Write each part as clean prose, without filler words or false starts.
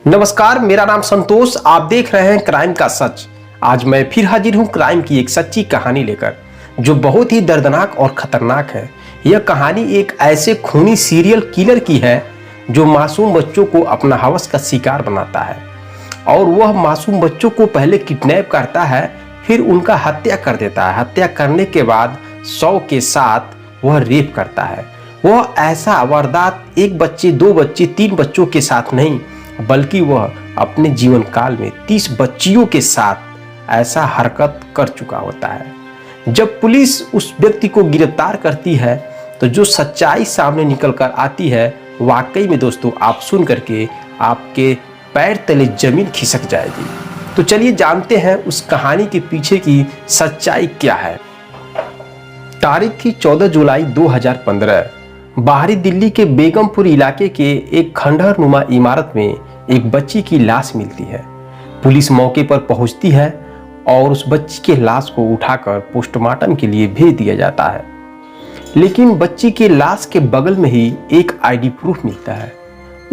नमस्कार, मेरा नाम संतोष। आप देख रहे हैं क्राइम का सच। आज मैं फिर हाजिर हूं क्राइम की एक सच्ची कहानी लेकर, जो बहुत ही दर्दनाक और खतरनाक है। यह कहानी एक ऐसे खूनी सीरियल किलर की है जो मासूम बच्चों को अपना हवस का शिकार बनाता है और वह मासूम बच्चों को पहले किडनैप करता है, फिर उनका हत्या कर देता है। हत्या करने के बाद शव के साथ वह रेप करता है। वह ऐसा वारदात एक बच्चे, दो बच्चे, तीन बच्चों के साथ नहीं, बल्कि वह अपने जीवन काल में 30 बच्चियों के साथ ऐसा हरकत कर चुका होता है। जब पुलिस उस व्यक्ति को गिरफ्तार करती है तो जो सच्चाई सामने निकल कर आती है, वाकई में दोस्तों आप सुन करके आपके पैर तले जमीन खिसक जाएगी। तो चलिए जानते हैं उस कहानी के पीछे की सच्चाई क्या है। तारीख की 14 जुलाई 2015 बाहरी दिल्ली के बेगमपुर इलाके के एक खंडहर नुमा इमारत में एक बच्ची की लाश मिलती है। पुलिस मौके पर पहुंचती है और उस बच्ची के लाश को उठाकर पोस्टमार्टम के लिए भेज दिया जाता है। लेकिन बच्ची के लाश के बगल में ही एक आईडी प्रूफ मिलता है।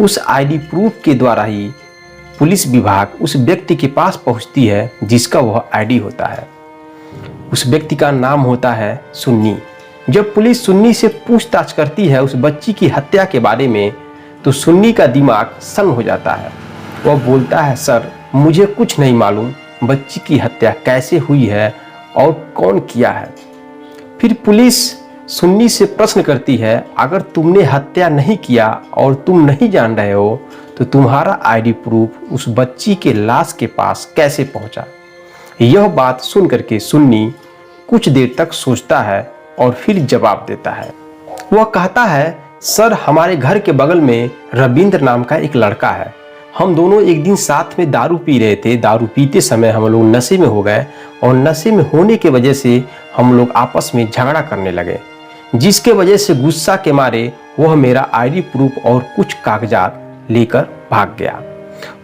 उस आईडी प्रूफ के द्वारा ही पुलिस विभाग उस व्यक्ति के पास पहुंचती है जिसका वह आईडी होता है। उस व्यक्ति का नाम होता है सुन्नी। जब पुलिस सुन्नी से पूछताछ करती है उस बच्ची की हत्या के बारे में, तो सुन्नी का दिमाग सन्न हो जाता है। वह बोलता है, सर मुझे कुछ नहीं मालूम बच्ची की हत्या कैसे हुई है और कौन किया है। फिर पुलिस सुन्नी से प्रश्न करती है, अगर तुमने हत्या नहीं किया और तुम नहीं जान रहे हो तो तुम्हारा आईडी प्रूफ उस बच्ची के लाश के पास कैसे पहुंचा। यह बात सुन करके सुन्नी कुछ देर तक सोचता है और फिर जवाब देता है। वह कहता है, सर हमारे घर के बगल में रविंद्र नाम का एक लड़का है। हम दोनों एक दिन साथ में दारू पी रहे थे। दारू पीते समय हम लोग नशे में हो गए और नशे में होने की वजह से हम लोग आपस में झगड़ा करने लगे, जिसके वजह से गुस्सा के मारे वह मेरा आईडी प्रूफ और कुछ कागजात लेकर भाग गया।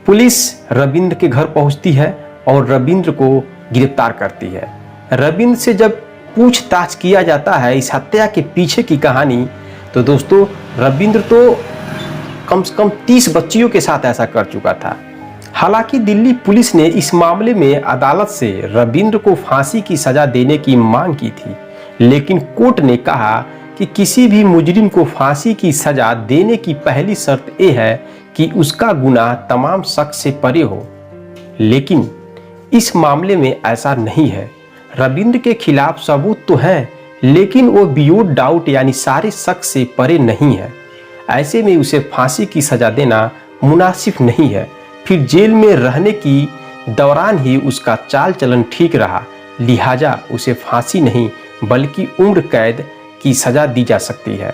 पुलिस रविंद्र के घर पहुंचती है और रविंद्र को गिरफ्तार करती है। रविंद्र से जब पूछताछ किया जाता है इस हत्या के पीछे की कहानी, तो दोस्तों रविंद्र तो कम से कम 30 बच्चियों के साथ ऐसा कर चुका था। हालांकि दिल्ली पुलिस ने इस मामले में अदालत से रविंद्र को फांसी की सजा देने की मांग की थी, लेकिन कोर्ट ने कहा कि किसी भी मुजरिम को फांसी की सजा देने की पहली शर्त यह है कि उसका गुनाह तमाम शक से परे हो। लेकिन इस मामले में ऐसा नहीं है। रविंद्र के खिलाफ सबूत तो हैं, लेकिन वो बियॉन्ड डाउट यानी सारे शक से परे नहीं है। ऐसे में उसे फांसी की सजा देना मुनासिब नहीं है। फिर जेल में रहने की दौरान ही उसका चाल चलन ठीक रहा, लिहाजा उसे फांसी नहीं बल्कि उम्र कैद की सजा दी जा सकती है।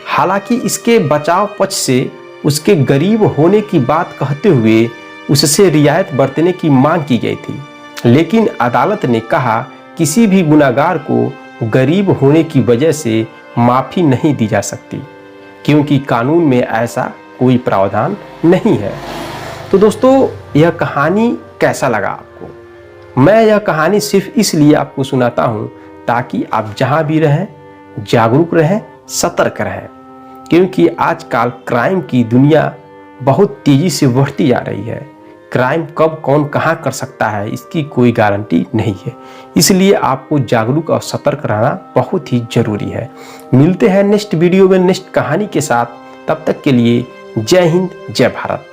हालांकि इसके बचाव पक्ष से उसके गरीब होने की बात कहते हुए उससे रियायत बरतने की मांग की गई थी, लेकिन अदालत ने कहा किसी भी गुनाहगार को गरीब होने की वजह से माफ़ी नहीं दी जा सकती, क्योंकि कानून में ऐसा कोई प्रावधान नहीं है। तो दोस्तों यह कहानी कैसा लगा आपको? मैं यह कहानी सिर्फ इसलिए आपको सुनाता हूँ ताकि आप जहाँ भी रहें जागरूक रहें, सतर्क रहें, क्योंकि आजकल क्राइम की दुनिया बहुत तेज़ी से बढ़ती जा रही है। क्राइम कब कौन कहाँ कर सकता है इसकी कोई गारंटी नहीं है, इसलिए आपको जागरूक और सतर्क रहना बहुत ही जरूरी है। मिलते हैं नेक्स्ट वीडियो में नेक्स्ट कहानी के साथ। तब तक के लिए जय हिंद, जय भारत।